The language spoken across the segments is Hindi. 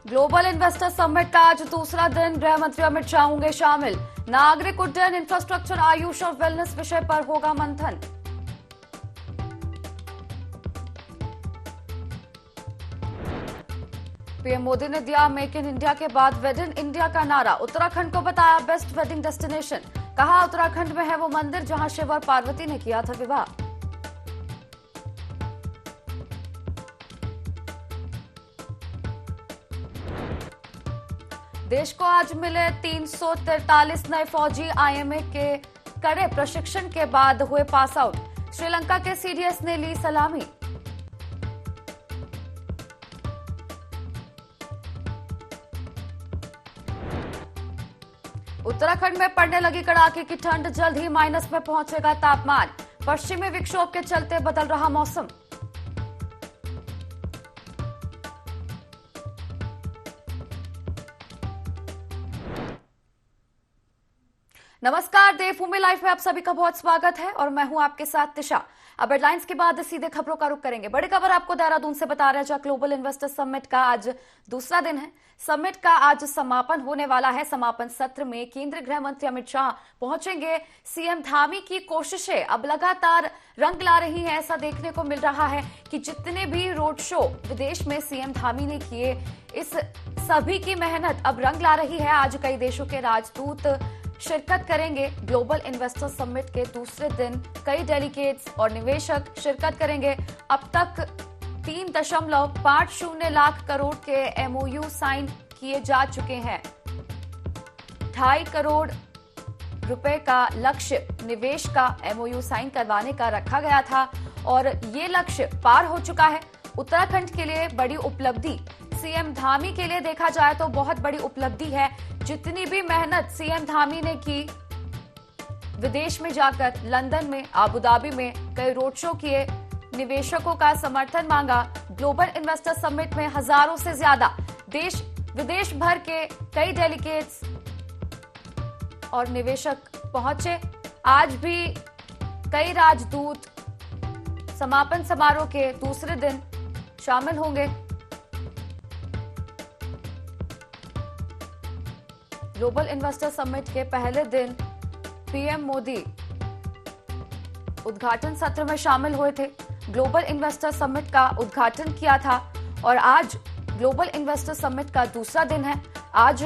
ग्लोबल इन्वेस्टर समिट का आज दूसरा दिन, गृह मंत्री अमित शाह होंगे शामिल। नागरिक उड्डयन, इंफ्रास्ट्रक्चर, आयुष और वेलनेस विषय पर होगा मंथन। पीएम मोदी ने दिया मेक इन इंडिया के बाद वेड इन इंडिया का नारा। उत्तराखंड को बताया बेस्ट वेडिंग डेस्टिनेशन। कहा उत्तराखंड में है वो मंदिर जहां शिव और पार्वती ने किया था विवाह। देश को आज मिले 343 नए फौजी। आईएमए के कड़े प्रशिक्षण के बाद हुए पास आउट। श्रीलंका के सीडीएस ने ली सलामी। उत्तराखंड में पड़ने लगी कड़ाके की ठंड, जल्द ही माइनस में पहुंचेगा तापमान। पश्चिमी विक्षोभ के चलते बदल रहा मौसम। नमस्कार, देवभूमि लाइव में आप सभी का बहुत स्वागत है और मैं हूं आपके साथ तिशा। अब हेडलाइंस के बाद सीधे खबरों का रुख करेंगे। बड़ी खबर आपको देहरादून से बता रहे हैं, जहां ग्लोबल इन्वेस्टर समिट का आज दूसरा दिन है। समिट का आज समापन होने वाला है। समापन सत्र में केंद्रीय गृह मंत्री अमित शाह पहुंचेंगे। सीएम धामी की कोशिशें अब लगातार रंग ला रही हैं। ऐसा देखने को मिल रहा है कि जितने भी रोड शो विदेश में सीएम धामी ने किए, इस सभी की मेहनत अब रंग ला रही है। आज कई देशों के राजदूत शिरकत करेंगे ग्लोबल इन्वेस्टर समिट के दूसरे दिन। कई डेलीगेट्स और निवेशक शिरकत करेंगे। अब तक 3.50 लाख करोड़ के एमओयू साइन किए जा चुके हैं। 2.5 करोड़ रुपए का लक्ष्य निवेश का एमओयू साइन करवाने का रखा गया था और ये लक्ष्य पार हो चुका है। उत्तराखंड के लिए बड़ी उपलब्धि, सीएम धामी के लिए देखा जाए तो बहुत बड़ी उपलब्धि है। जितनी भी मेहनत सीएम धामी ने की, विदेश में जाकर लंदन में, आबू धाबी में कई रोड शो किए, निवेशकों का समर्थन मांगा। ग्लोबल इन्वेस्टर समिट में हजारों से ज्यादा देश विदेश भर के कई डेलीगेट्स और निवेशक पहुंचे। आज भी कई राजदूत समापन समारोह के दूसरे दिन शामिल होंगे। ग्लोबल इन्वेस्टर समिट के पहले दिन पीएम मोदी उद्घाटन सत्र में शामिल हुए थे। ग्लोबल इन्वेस्टर समिट का उद्घाटन किया था और आज ग्लोबल इन्वेस्टर समिट का दूसरा दिन है। आज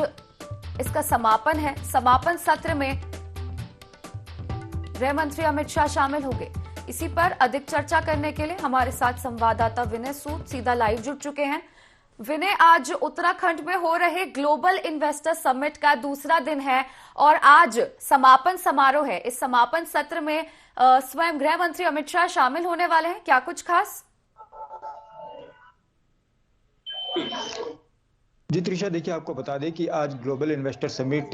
इसका समापन है। समापन सत्र में गृह मंत्री अमित शाह शामिल होंगे। इसी पर अधिक चर्चा करने के लिए हमारे साथ संवाददाता विनय सूद सीधा लाइव जुड़ चुके हैं। विनय, आज उत्तराखंड में हो रहे ग्लोबल इन्वेस्टर समिट का दूसरा दिन है और आज समापन समारोह है। इस समापन सत्र में स्वयं गृह मंत्री अमित शाह शामिल होने वाले हैं। क्या कुछ खास? जी त्रिशा, देखिए आपको बता दें कि आज ग्लोबल इन्वेस्टर समिट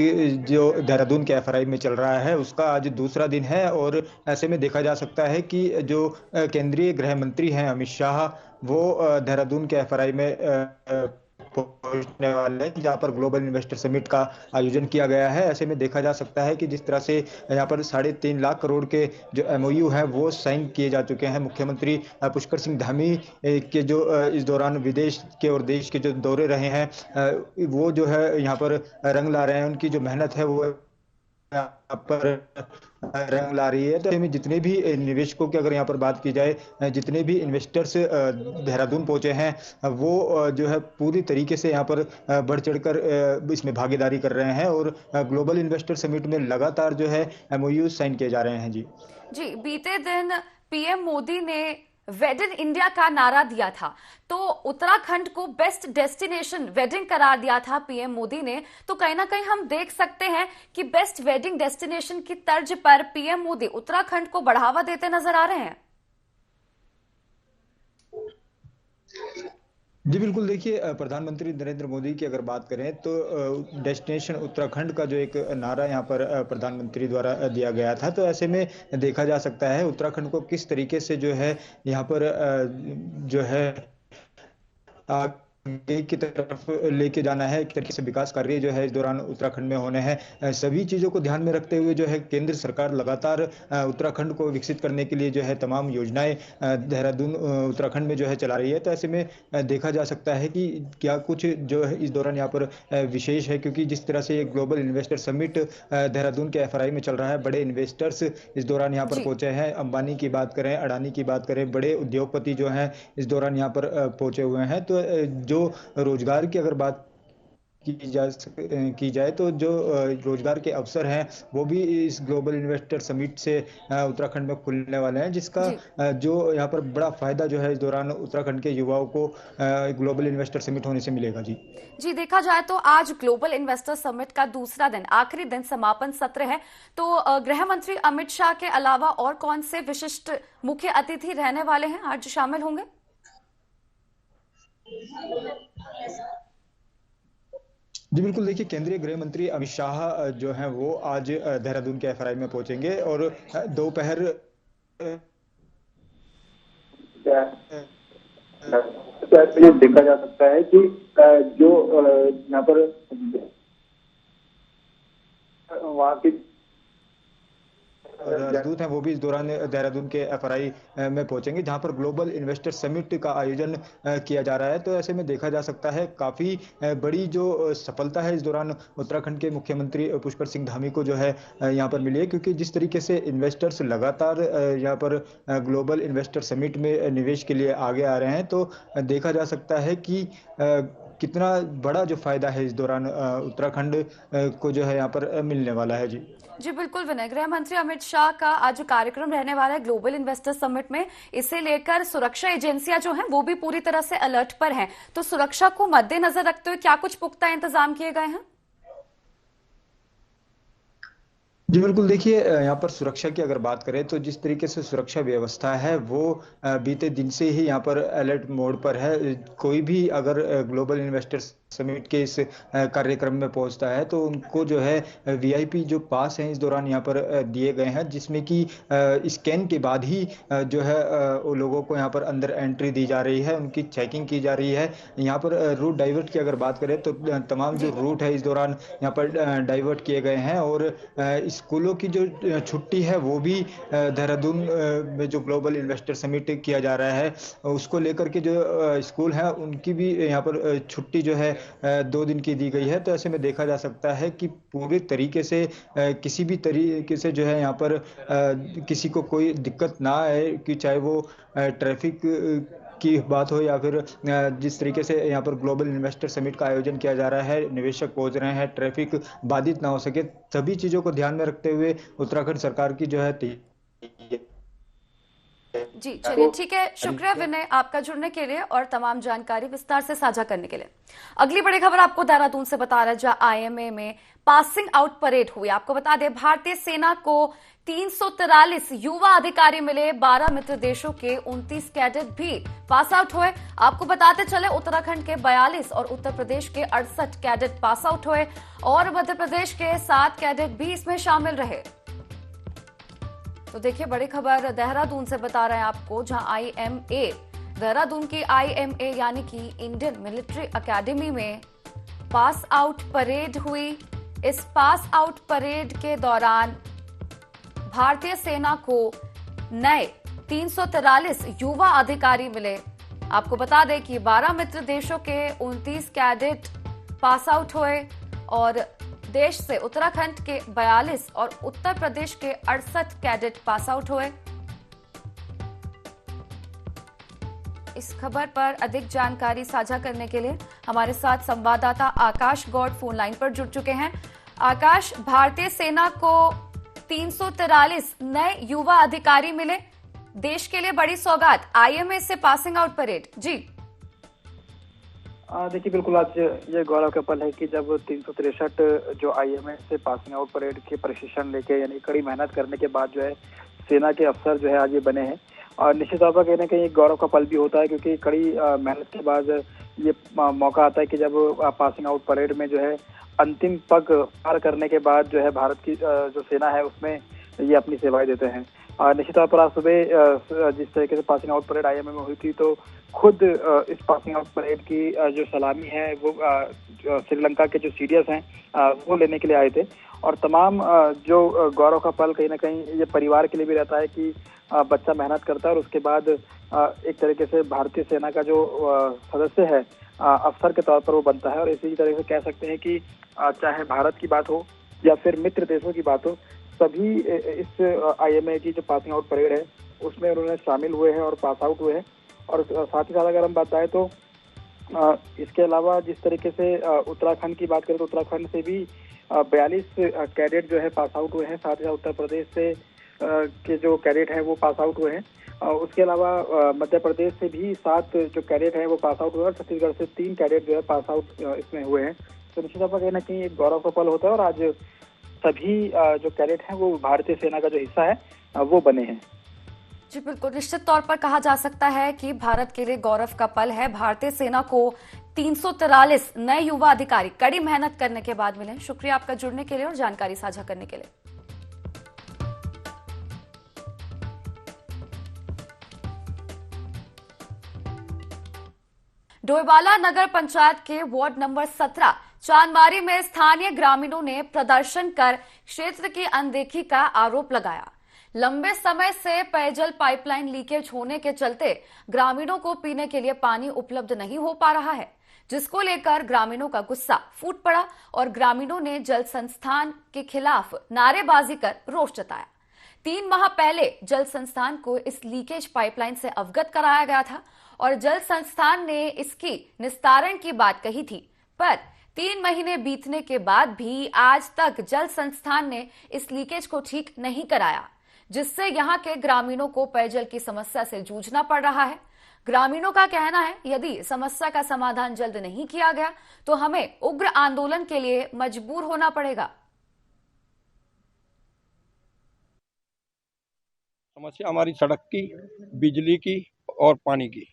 जो देहरादून के एफआरआई में चल रहा है, उसका आज दूसरा दिन है और ऐसे में देखा जा सकता है कि जो केंद्रीय गृह मंत्री हैं अमित शाह, वो देहरादून के एफआरआई में पहुंचने वाले हैं, जहां पर ग्लोबल इन्वेस्टर समिट का आयोजन किया गया है। ऐसे में देखा जा सकता है कि जिस तरह से यहाँ पर 3.5 लाख करोड़ के जो एमओयू है वो साइन किए जा चुके हैं। मुख्यमंत्री पुष्कर सिंह धामी के जो इस दौरान विदेश के और देश के जो दौरे रहे हैं, वो जो है यहाँ पर रंग ला रहे हैं। उनकी जो मेहनत है वो यहाँ पर रंग ला रही है। तो जितने भी निवेशकों की अगर यहाँ पर बात की जाए, जितने भी इन्वेस्टर्स देहरादून पहुंचे हैं, वो जो है पूरी तरीके से यहाँ पर बढ़ चढ़कर इसमें भागीदारी कर रहे हैं और ग्लोबल इन्वेस्टर समिट में लगातार जो है एमओयू साइन किए जा रहे हैं। जी, बीते दिन पीएम मोदी ने वेड इन इंडिया का नारा दिया था, तो उत्तराखंड को बेस्ट डेस्टिनेशन वेडिंग करार दिया था पीएम मोदी ने। तो कहीं ना कहीं हम देख सकते हैं कि बेस्ट वेडिंग डेस्टिनेशन की तर्ज पर पीएम मोदी उत्तराखंड को बढ़ावा देते नजर आ रहे हैं। जी बिल्कुल, देखिए प्रधानमंत्री नरेंद्र मोदी की अगर बात करें तो डेस्टिनेशन उत्तराखंड का जो एक नारा यहाँ पर प्रधानमंत्री द्वारा दिया गया था, तो ऐसे में देखा जा सकता है उत्तराखंड को किस तरीके से जो है यहाँ पर जो है आगे की तरफ लेके जाना है, एक तरीके से विकास कार्य जो है इस दौरान उत्तराखंड में होने हैं। सभी चीज़ों को ध्यान में रखते हुए जो है केंद्र सरकार लगातार उत्तराखंड को विकसित करने के लिए जो है तमाम योजनाएं देहरादून उत्तराखंड में जो है चला रही है। तो ऐसे में देखा जा सकता है कि क्या कुछ जो है इस दौरान यहाँ पर विशेष है, क्योंकि जिस तरह से ये ग्लोबल इन्वेस्टर समिट देहरादून के एफआरआई में चल रहा है, बड़े इन्वेस्टर्स इस दौरान यहाँ पर जी पहुंचे हैं। अंबानी की बात करें, अडानी की बात करें, बड़े उद्योगपति जो हैं इस दौरान यहाँ पर पहुंचे हुए हैं। तो जो रोजगार की अगर बात की जाए तो जो रोजगार के अवसर हैं वो भी इस ग्लोबल इन्वेस्टर समिट से उत्तराखंड में खुलने वाले हैं, जिसका जी जो यहाँ पर बड़ा फायदा जो है इस दौरान उत्तराखंड के युवाओं को ग्लोबल इन्वेस्टर समिट होने से मिलेगा जी। जी, देखा जाए तो आज ग्लोबल इन्वेस्टर समिट का दूसरा दिन, आखिरी दिन, समापन सत्र है। तो गृह मंत्री अमित शाह के अलावा और कौन से विशिष्ट मुख्य अतिथि रहने वाले हैं आज शामिल होंगे? जी बिल्कुल, देखिए केंद्रीय गृह मंत्री अमित शाह जो हैं वो आज देहरादून के एफआरआई में पहुंचेंगे और दोपहर ये देखा जा सकता है कि जो यहाँ पर वहाँ की राजदूत हैं वो भी इस दौरान देहरादून के एफआरआई में पहुंचेंगे, जहां पर ग्लोबल इन्वेस्टर समिट का आयोजन किया जा रहा है। तो ऐसे में देखा जा सकता है काफी बड़ी जो सफलता है इस दौरान उत्तराखंड के मुख्यमंत्री पुष्कर सिंह धामी को जो है यहाँ पर मिली है, क्योंकि जिस तरीके से इन्वेस्टर्स लगातार यहाँ पर ग्लोबल इन्वेस्टर समिट में निवेश के लिए आगे आ रहे हैं, तो देखा जा सकता है कि कितना बड़ा जो फायदा है इस दौरान उत्तराखंड को जो है यहाँ पर मिलने वाला है जी। जी बिल्कुल विनय, गृह मंत्री अमित शाह का आज कार्यक्रम रहने वाला है ग्लोबल इन्वेस्टर समिट में। इसे लेकर सुरक्षा एजेंसियां जो हैं वो भी पूरी तरह से अलर्ट पर हैं। तो सुरक्षा को मद्देनजर रखते हुए क्या कुछ पुख्ता इंतजाम किए गए हैं? जी बिल्कुल, देखिए यहाँ पर सुरक्षा की अगर बात करें तो जिस तरीके से सुरक्षा व्यवस्था है वो बीते दिन से ही यहाँ पर अलर्ट मोड पर है। कोई भी अगर ग्लोबल इन्वेस्टर्स समिट के इस कार्यक्रम में पहुंचता है तो उनको जो है वीआईपी जो पास हैं इस दौरान यहाँ पर दिए गए हैं, जिसमें कि स्कैन के बाद ही जो है वो लोगों को यहाँ पर अंदर एंट्री दी जा रही है, उनकी चेकिंग की जा रही है। यहाँ पर रूट डाइवर्ट की अगर बात करें तो तमाम जो रूट है इस दौरान यहाँ पर डाइवर्ट किए गए हैं और स्कूलों की जो छुट्टी है वो भी देहरादून में जो ग्लोबल इन्वेस्टर समिट किया जा रहा है उसको लेकर के जो स्कूल हैं उनकी भी यहाँ पर छुट्टी जो है 2 दिन की दी गई है। तो ऐसे में देखा जा सकता है कि पूरे तरीके से किसी भी तरीके से जो है यहाँ पर किसी को कोई दिक्कत ना आए, कि चाहे वो ट्रैफिक की बात हो या फिर जिस तरीके से यहाँ पर ग्लोबल इन्वेस्टर समिट का आयोजन किया जा रहा है, निवेशक पहुंच रहे हैं, ट्रैफिक बाधित ना हो सके, सभी चीजों को ध्यान में रखते हुए उत्तराखंड सरकार की जो है जी चलिए ठीक है, शुक्रिया विनय आपका जुड़ने के लिए और तमाम जानकारी विस्तार से साझा करने के लिए। अगली बड़ी खबर आपको देहरादून से बता रहा है, जहां आईएमए में पासिंग आउट परेड हुई। आपको बता दें भारतीय सेना को 343 युवा अधिकारी मिले, 12 मित्र देशों के 29 कैडेट भी पास आउट हुए। आपको बताते चले उत्तराखंड के 42 और उत्तर प्रदेश के 68 कैडेट पास आउट हुए और मध्य प्रदेश के 7 कैडेट भी इसमें शामिल रहे। तो देखिए बड़ी खबर देहरादून से बता रहे हैं आपको, जहां आईएमए देहरादून की आईएमए यानी कि इंडियन मिलिट्री एकेडमी में पास आउट परेड हुई। इस पास आउट परेड के दौरान भारतीय सेना को नए 343 युवा अधिकारी मिले। आपको बता दें कि 12 मित्र देशों के 29 कैडेट पास आउट हुए और देश से उत्तराखंड के 42 और उत्तर प्रदेश के 68 कैडेट पास आउट हुए। इस खबर पर अधिक जानकारी साझा करने के लिए हमारे साथ संवाददाता आकाश गौड़ फोन लाइन पर जुड़ चुके हैं। आकाश, भारतीय सेना को 343 नए युवा अधिकारी मिले, देश के लिए बड़ी सौगात, आईएमए से पासिंग आउट परेड। जी देखिए बिल्कुल, आज ये गौरव का पल है कि जब 363 जो आईएमए से पासिंग आउट परेड के प्रशिक्षण लेके यानी कड़ी मेहनत करने के बाद जो है सेना के अफसर जो है आज ये बने हैं। और निश्चित तौर पर कहीं ना कहीं एक गौरव का पल भी होता है, क्योंकि कड़ी मेहनत के बाद ये मौका आता है कि जब पासिंग आउट परेड में जो है अंतिम पग पार करने के बाद जो है भारत की जो सेना है उसमें ये अपनी सेवाएं देते हैं। निश्चित तौर पर आज सुबह जिस तरीके से पासिंग आउट परेड आईएमए में हुई थी तो खुद इस पासिंग आउट परेड की जो सलामी है वो श्रीलंका के जो सीडीएस हैं वो लेने के लिए आए थे। और तमाम जो गौरव का पल कहीं ना कहीं ये परिवार के लिए भी रहता है कि बच्चा मेहनत करता है और उसके बाद एक तरीके से भारतीय सेना का जो सदस्य है अफसर के तौर पर वो बनता है। और इसी तरह से कह सकते हैं कि चाहे भारत की बात हो या फिर मित्र देशों की बात हो, सभी इस IMA की जो पासिंग आउट परेड है उसमें उन्होंने शामिल हुए हैं और पास आउट हुए हैं। और साथ ही साथ अगर हम बताएं तो इसके अलावा जिस तरीके से उत्तराखंड की बात करें तो उत्तराखंड से भी 42 कैडेट जो है पास आउट हुए हैं। साथ ही साथ उत्तर प्रदेश से के जो कैडेट हैं वो पास आउट हुए हैं। उसके अलावा मध्य प्रदेश से भी 7 जो कैडेट हैं वो पास आउट हुए हैं और छत्तीसगढ़ से 3 कैडेट जो है पास आउट इसमें हुए हैं। तो निश्चित तौर पर कहीं ना कहीं एक गौरव का पल होता है और आज सभी जो कैडेट हैं वो भारतीय सेना का जो हिस्सा है वो बने हैं। जी बिल्कुल, निश्चित तौर पर कहा जा सकता है कि भारत के लिए गौरव का पल है। भारतीय सेना को 343 नए युवा अधिकारी कड़ी मेहनत करने के बाद मिले। शुक्रिया आपका जुड़ने के लिए और जानकारी साझा करने के लिए। डोईवाला नगर पंचायत के वार्ड नंबर 17 चांदमारी में स्थानीय ग्रामीणों ने प्रदर्शन कर क्षेत्र की अनदेखी का आरोप लगाया। लंबे समय से पेयजल पाइपलाइन लीकेज होने के चलते ग्रामीणों को पीने के लिए पानी उपलब्ध नहीं हो पा रहा है, जिसको लेकर ग्रामीणों का गुस्सा फूट पड़ा और ग्रामीणों ने जल संस्थान के खिलाफ नारेबाजी कर रोष जताया। 3 माह पहले जल संस्थान को इस लीकेज पाइपलाइन से अवगत कराया गया था और जल संस्थान ने इसकी निस्तारण की बात कही थी, पर 3 महीने बीतने के बाद भी आज तक जल संस्थान ने इस लीकेज को ठीक नहीं कराया, जिससे यहां के ग्रामीणों को पेयजल की समस्या से जूझना पड़ रहा है। ग्रामीणों का कहना है यदि समस्या का समाधान जल्द नहीं किया गया तो हमें उग्र आंदोलन के लिए मजबूर होना पड़ेगा। समस्या हमारी सड़क की, बिजली की और पानी की,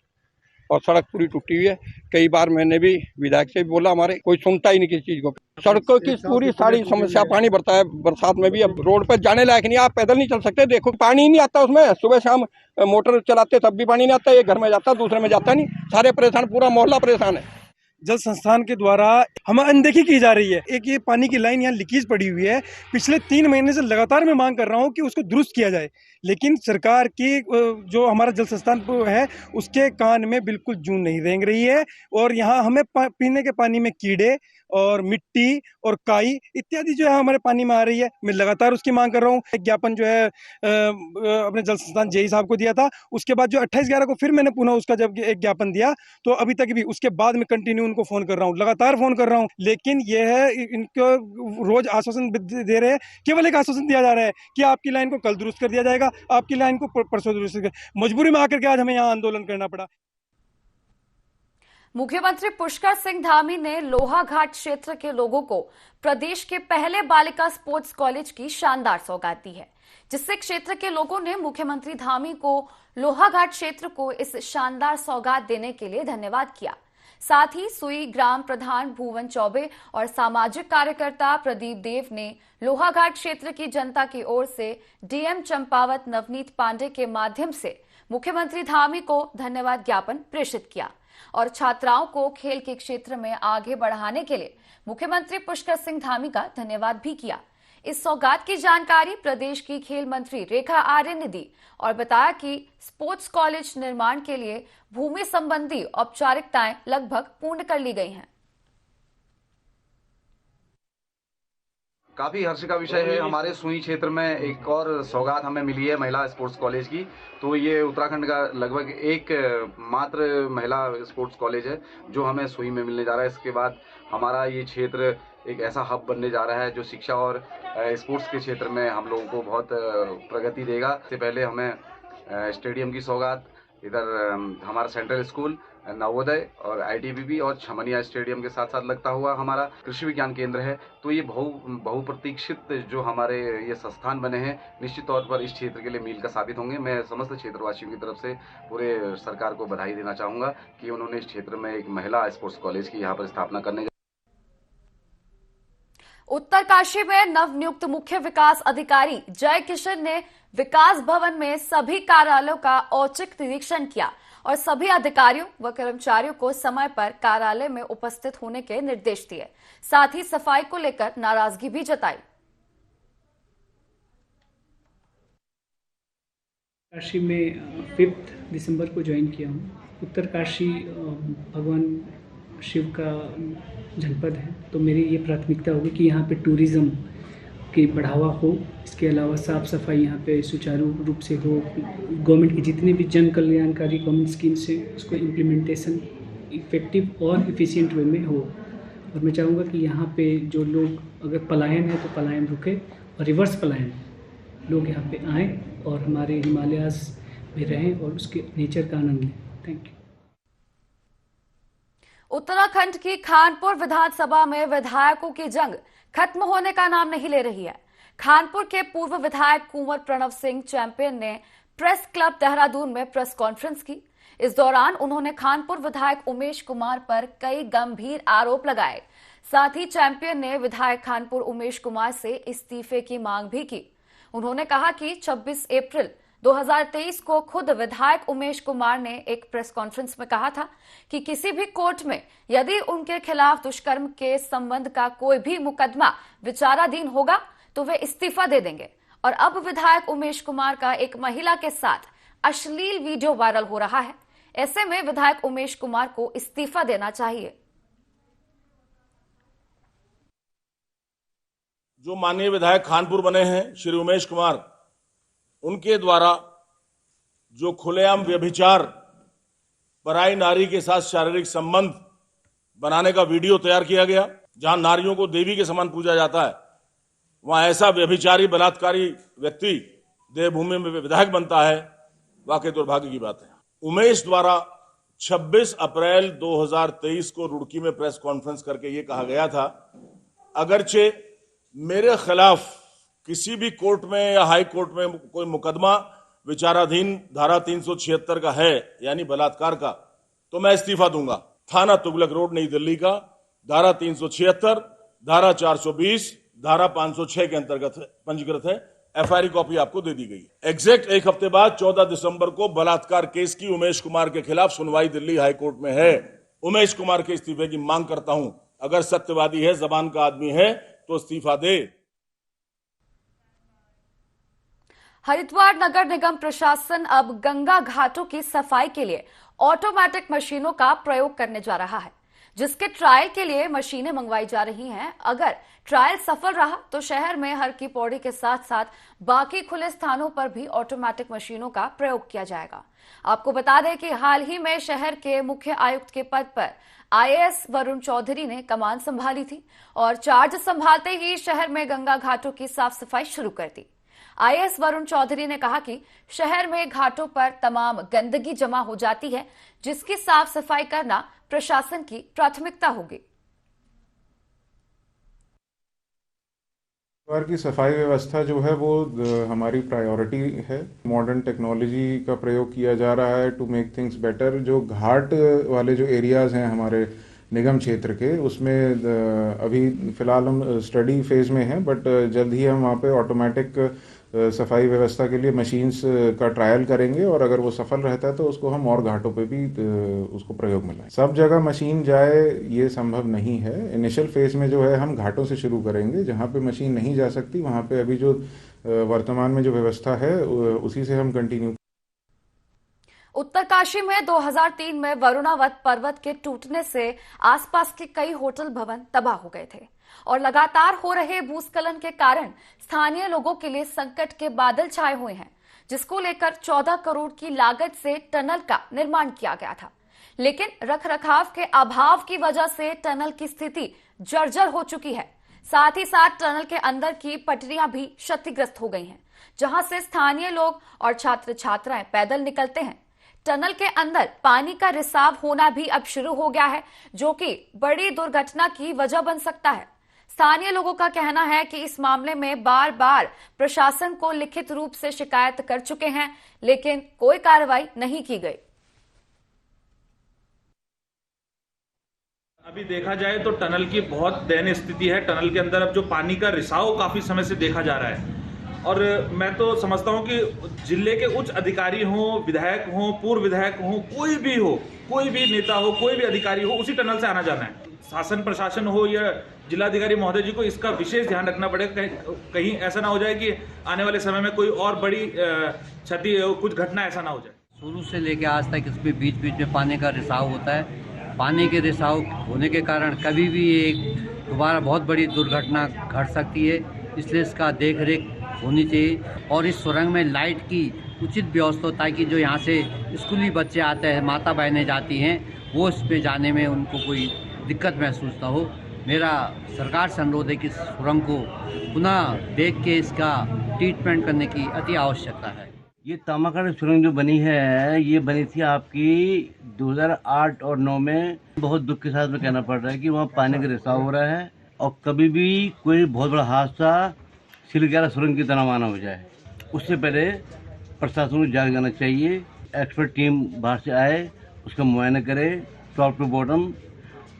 और सड़क पूरी टूटी हुई है। कई बार मैंने भी विधायक से भी बोला, हमारे कोई सुनता ही नहीं किसी चीज को। सड़कों की पूरी सारी समस्या, पानी भरता है बरसात में भी, अब रोड पर जाने लायक नहीं, आप पैदल नहीं चल सकते। देखो पानी ही नहीं आता उसमें, सुबह शाम मोटर चलाते तब भी पानी नहीं आता। एक घर में जाता दूसरे में जाता नहीं, सारे परेशान, पूरा मोहल्ला परेशान है। जल संस्थान के द्वारा हमें अनदेखी की जा रही है। एक ये पानी की लाइन यहाँ लीकेज पड़ी हुई है, पिछले 3 महीने से लगातार मैं मांग कर रहा हूँ कि उसको दुरुस्त किया जाए, लेकिन सरकार की जो हमारा जल संस्थान है उसके कान में बिल्कुल जूं नहीं रेंग रही है। और यहाँ हमें पीने के पानी में कीड़े और मिट्टी और काई इत्यादि जो है हमारे पानी में आ रही है। मैं लगातार उसकी मांग कर रहा हूँ। एक ज्ञापन जो है अपने जल संस्थान जेई साहब को दिया था, उसके बाद जो 28/11 को फिर मैंने पुनः उसका जब एक ज्ञापन दिया तो अभी तक भी उसके बाद में कंटिन्यू उनको फोन कर रहा हूँ, लगातार फोन कर रहा हूँ, लेकिन ये है इनको रोज आश्वासन दे रहे हैं। केवल एक आश्वासन दिया जा रहा है कि आपकी लाइन को कल दुरुस्त कर दिया जाएगा, आपकी लाइन को परसों दुरुस्त कर। मजबूरी में आकर के आज हमें यहाँ आंदोलन करना पड़ा। मुख्यमंत्री पुष्कर सिंह धामी ने लोहाघाट क्षेत्र के लोगों को प्रदेश के पहले बालिका स्पोर्ट्स कॉलेज की शानदार सौगात दी है, जिससे क्षेत्र के लोगों ने मुख्यमंत्री धामी को लोहाघाट क्षेत्र को इस शानदार सौगात देने के लिए धन्यवाद किया। साथ ही सुई ग्राम प्रधान भुवन चौबे और सामाजिक कार्यकर्ता प्रदीप देव ने लोहाघाट क्षेत्र की जनता की ओर से डीएम चंपावत नवनीत पांडे के माध्यम से मुख्यमंत्री धामी को धन्यवाद ज्ञापन प्रेषित किया और छात्राओं को खेल के क्षेत्र में आगे बढ़ाने के लिए मुख्यमंत्री पुष्कर सिंह धामी का धन्यवाद भी किया। इस सौगात की जानकारी प्रदेश की खेल मंत्री रेखा आर्य ने दी और बताया कि स्पोर्ट्स कॉलेज निर्माण के लिए भूमि संबंधी औपचारिकताएं लगभग पूर्ण कर ली गई हैं। काफ़ी हर्ष का विषय है। हमारे सुई क्षेत्र में एक और सौगात हमें मिली है महिला स्पोर्ट्स कॉलेज की। तो ये उत्तराखंड का लगभग एक मात्र महिला स्पोर्ट्स कॉलेज है जो हमें सुई में मिलने जा रहा है। इसके बाद हमारा ये क्षेत्र एक ऐसा हब बनने जा रहा है जो शिक्षा और स्पोर्ट्स के क्षेत्र में हम लोगों को बहुत प्रगति देगा। इससे पहले हमें स्टेडियम की सौगात इधर हमारा सेंट्रल स्कूल, नवोदय और ITBP और छमनिया स्टेडियम के साथ साथ लगता हुआ हमारा कृषि विज्ञान केंद्र है। तो ये बहुप्रतीक्षित जो हमारे ये संस्थान बने हैं निश्चित तौर पर इस क्षेत्र के लिए मील का साबित होंगे। मैं समस्त क्षेत्रवासियों की तरफ से पूरे सरकार को बधाई देना चाहूँगा कि उन्होंने इस क्षेत्र में एक महिला स्पोर्ट्स कॉलेज की यहाँ पर स्थापना करने। उत्तरकाशी में नवनियुक्त मुख्य विकास अधिकारी जय किशन ने विकास भवन में सभी कार्यालयों का औचक निरीक्षण किया और सभी अधिकारियों व कर्मचारियों को समय पर कार्यालय में उपस्थित होने के निर्देश दिए। साथ ही सफाई को लेकर नाराजगी भी जताई। काशी में 5 दिसंबर को ज्वाइन किया हूँ। उत्तरकाशी भगवान शिव का जनपद है, तो मेरी ये प्राथमिकता होगी कि यहाँ पे टूरिज़्म की बढ़ावा हो। इसके अलावा साफ़ सफाई यहाँ पे सुचारू रूप से हो। गवर्नमेंट की जितनी भी जन कल्याणकारी गवर्नमेंट स्कीम्स है उसको इम्प्लीमेंटेशन इफेक्टिव और इफ़िशिएंट वे में हो। और मैं चाहूँगा कि यहाँ पे जो लोग अगर पलायन है तो पलायन रुके और रिवर्स पलायन लोग यहाँ पे आएँ और हमारे हिमालयाज़ में रहें और उसके नेचर का आनंद लें। Thank you. उत्तराखंड की खानपुर विधानसभा में विधायकों की जंग खत्म होने का नाम नहीं ले रही है। खानपुर के पूर्व विधायक कुंवर प्रणव सिंह चैंपियन ने प्रेस क्लब देहरादून में प्रेस कॉन्फ्रेंस की। इस दौरान उन्होंने खानपुर विधायक उमेश कुमार पर कई गंभीर आरोप लगाए। साथ ही चैंपियन ने विधायक खानपुर उमेश कुमार से इस्तीफे की मांग भी की। उन्होंने कहा कि 26 अप्रैल 2023 को खुद विधायक उमेश कुमार ने एक प्रेस कॉन्फ्रेंस में कहा था कि किसी भी कोर्ट में यदि उनके खिलाफ दुष्कर्म के संबंध का कोई भी मुकदमा विचाराधीन होगा तो वे इस्तीफा दे देंगे। और अब विधायक उमेश कुमार का एक महिला के साथ अश्लील वीडियो वायरल हो रहा है। ऐसे में विधायक उमेश कुमार को इस्तीफा देना चाहिए। जो माननीय विधायक खानपुर बने हैं श्री उमेश कुमार, उनके द्वारा जो खुलेआम व्यभिचार, पराई नारी के साथ शारीरिक संबंध बनाने का वीडियो तैयार किया गया, जहां नारियों को देवी के समान पूजा जाता है, वहां ऐसा व्यभिचारी बलात्कारी व्यक्ति देवभूमि में विधायक बनता है, वाकई दुर्भाग्य की बात है। उमेश द्वारा 26 अप्रैल 2023 को रुड़की में प्रेस कॉन्फ्रेंस करके ये कहा गया था, अगरचे मेरे खिलाफ किसी भी कोर्ट में या हाई कोर्ट में कोई मुकदमा विचाराधीन धारा 376 का है, यानी बलात्कार का, तो मैं इस्तीफा दूंगा। थाना तुगलक रोड नई दिल्ली का धारा 376, धारा 420, धारा 506 के अंतर्गत पंजीकृत है। एफआईआर कॉपी आपको दे दी गई। एग्जैक्ट एक हफ्ते बाद 14 दिसंबर को बलात्कार केस की उमेश कुमार के खिलाफ सुनवाई दिल्ली हाई कोर्ट में है। उमेश कुमार के इस्तीफे की मांग करता हूं। अगर सत्यवादी है, जबान का आदमी है, तो इस्तीफा दे। हरिद्वार नगर निगम प्रशासन अब गंगा घाटों की सफाई के लिए ऑटोमेटिक मशीनों का प्रयोग करने जा रहा है, जिसके ट्रायल के लिए मशीनें मंगवाई जा रही हैं। अगर ट्रायल सफल रहा तो शहर में हर की पौड़ी के साथ साथ बाकी खुले स्थानों पर भी ऑटोमेटिक मशीनों का प्रयोग किया जाएगा। आपको बता दें कि हाल ही में शहर के मुख्य आयुक्त के पद पर आईएएस वरुण चौधरी ने कमान संभाली थी और चार्ज संभालते ही शहर में गंगा घाटों की साफ सफाई शुरू कर दी। आईएएस वरुण चौधरी ने कहा कि शहर में घाटों पर तमाम गंदगी जमा हो जाती है, जिसकी साफ सफाई करना प्रशासन की प्राथमिकता होगी। हरिद्वार की सफाई व्यवस्था जो है वो हमारी प्रायोरिटी है। मॉडर्न टेक्नोलॉजी का प्रयोग किया जा रहा है टू मेक थिंग्स बेटर। जो घाट वाले जो एरियाज हैं हमारे निगम क्षेत्र के, उसमें अभी फिलहाल हम स्टडी फेज में हैं, बट जल्द ही हम वहाँ पे ऑटोमेटिक सफाई व्यवस्था के लिए मशीन्स का ट्रायल करेंगे और अगर वो सफल रहता है तो उसको हम और घाटों पे भी उसको प्रयोग में लाएं। सब जगह मशीन जाए ये संभव नहीं है। इनिशियल फेज में जो है हम घाटों से शुरू करेंगे, जहाँ पे मशीन नहीं जा सकती वहाँ पे अभी जो वर्तमान में जो व्यवस्था है उसी से हम कंटिन्यू। उत्तरकाशी में 2003 में वरुणावत पर्वत के टूटने से आसपास के कई होटल भवन तबाह हो गए थे और लगातार हो रहे भूस्खलन के कारण स्थानीय लोगों के लिए संकट के बादल छाए हुए हैं, जिसको लेकर 14 करोड़ की लागत से टनल का निर्माण किया गया था। लेकिन रखरखाव के अभाव की वजह से टनल की स्थिति जर्जर हो चुकी है। साथ ही साथ टनल के अंदर की पटरियां भी क्षतिग्रस्त हो गई हैं, जहां से स्थानीय लोग और छात्र छात्राएं पैदल निकलते हैं। टनल के अंदर पानी का रिसाव होना भी अब शुरू हो गया है, जो कि बड़ी दुर्घटना की वजह बन सकता है। स्थानीय लोगों का कहना है कि इस मामले में बार बार प्रशासन को लिखित रूप से शिकायत कर चुके हैं, लेकिन कोई कार्रवाई नहीं की गई। अभी देखा जाए तो टनल की बहुत दयनीय स्थिति है। टनल के अंदर अब जो पानी का रिसाव काफी समय से देखा जा रहा है, और मैं तो समझता हूं कि जिले के उच्च अधिकारी हों, विधायक हों, पूर्व विधायक हों, कोई भी हो, कोई भी नेता हो, कोई भी अधिकारी हो, उसी टनल से आना जाना है। शासन प्रशासन हो या जिलाधिकारी महोदय जी को इसका विशेष ध्यान रखना पड़ेगा। कहीं ऐसा ना हो जाए कि आने वाले समय में कोई और बड़ी क्षति, कुछ घटना ऐसा ना हो जाए। शुरू से लेकर आज तक इसमें बीच बीच में पानी का रिसाव होता है। पानी के रिसाव होने के कारण कभी भी एक दोबारा बहुत बड़ी दुर्घटना घट सकती है, इसलिए इसका देख रेख होनी चाहिए। और इस सुरंग में लाइट की उचित व्यवस्था हो ताकि जो यहाँ से स्कूली बच्चे आते हैं, माता बहनें जाती हैं, वो इसमें जाने में उनको कोई दिक्कत महसूस ना हो। मेरा सरकार से अनुरोध है कि सुरंग को पुनः देख के इसका ट्रीटमेंट करने की अति आवश्यकता है। ये तामाखानी सुरंग जो बनी है, ये बनी थी आपकी 2008 और 9 में। बहुत दुख के साथ में कहना पड़ रहा है कि वहाँ पानी का रिसाव हो रहा है और कभी भी कोई बहुत बड़ा हादसा सिलगारा सुरंग की तरह माना हो जाए, उससे पहले प्रशासन को जाग जाना चाहिए। एक्सपर्ट टीम बाहर से आए, उसका मुआयना करे टॉप टू बॉटम,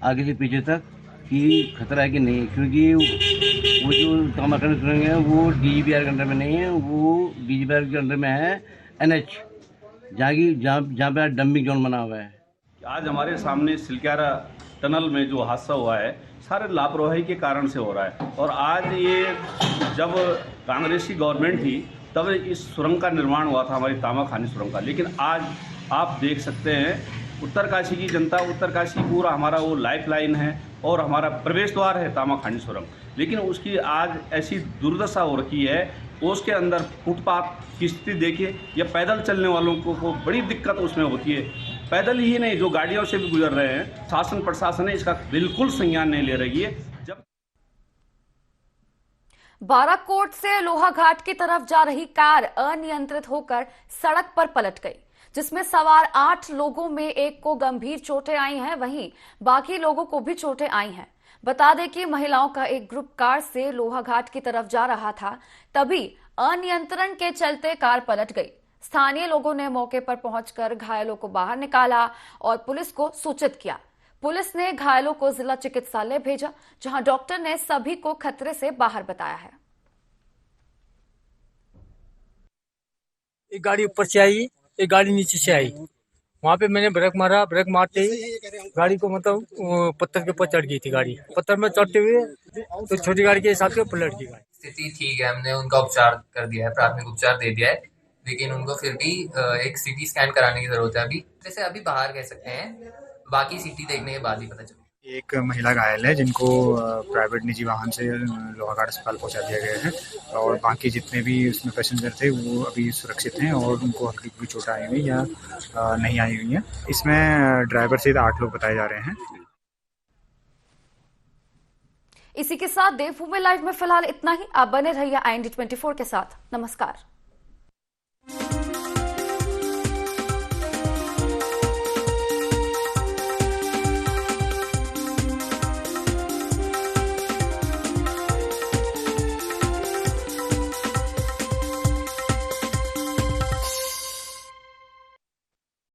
आगे से पीछे तक, कि खतरा है कि नहीं। क्योंकि वो जो तामाखानी सुरंग है वो DGPR के अंडर में नहीं है, वो DGPR के अंडर में है NH, जहाँ पे डंपिंग जोन बना हुआ है। आज हमारे सामने सिलगारा टनल में जो हादसा हुआ है, सारे लापरवाही के कारण से हो रहा है। और आज ये जब कांग्रेस की गवर्नमेंट थी तब इस सुरंग का निर्माण हुआ था, हमारी तामाखानी सुरंग का। लेकिन आज आप देख सकते हैं उत्तरकाशी की जनता, उत्तरकाशी पूरा हमारा वो लाइफ लाइन है और हमारा प्रवेश द्वार है तामाखानी सुरंग, लेकिन उसकी आज ऐसी दुर्दशा हो रखी है। उसके अंदर फुटपाथ की स्थिति देखिए, या पैदल चलने वालों को बड़ी दिक्कत उसमें होती है। पैदल ही नहीं, जो गाड़ियों से भी गुजर रहे हैं, शासन प्रशासन है इसका बिल्कुल संज्ञान नहीं ले रही है। जब बाराकोट से लोहाघाट की तरफ जा रही कार अनियंत्रित होकर सड़क पर पलट गई, जिसमें सवार 8 लोगों में एक को गंभीर चोटें आई हैं, वहीं बाकी लोगों को भी चोटें आई हैं। बता दें कि महिलाओं का एक ग्रुप कार से लोहाघाट की तरफ जा रहा था, तभी अनियंत्रण के चलते कार पलट गई। स्थानीय लोगों ने मौके पर पहुंचकर घायलों को बाहर निकाला और पुलिस को सूचित किया। पुलिस ने घायलों को जिला चिकित्सालय भेजा, जहां डॉक्टर ने सभी को खतरे से बाहर बताया है। एक गाड़ी ऊपर से आई, एक गाड़ी नीचे से आई। वहाँ पे मैंने ब्रेक मारा, ब्रेक मारते ही गाड़ी को मतलब पत्थर के ऊपर चढ़ गई थी गाड़ी। पत्थर में चढ़ते हुए तो छोटी गाड़ी के हिसाब से पलट गई गाड़ी। स्थिति ठीक है, हमने उनका उपचार कर दिया है, प्राथमिक उपचार दे दिया है, लेकिन उनको फिर भी एक CT स्कैन कराने की जरूरत है। अभी जैसे अभी बाहर कह सकते हैं, बाकी CT देखने के बाद ही पता चलेगा। एक महिला घायल है जिनको प्राइवेट निजी वाहन से लोहाघाट अस्पताल पहुंचा दिया गया है और बाकी जितने भी उसमें पैसेंजर थे वो अभी सुरक्षित हैं और उनको हल्की कोई चोट आई हुई या नहीं आई हुई है। इसमें ड्राइवर सहित 8 लोग बताए जा रहे हैं। इसी के साथ देवभूमि लाइव में फिलहाल इतना ही। आप बने रहिए IND 24 के साथ। नमस्कार।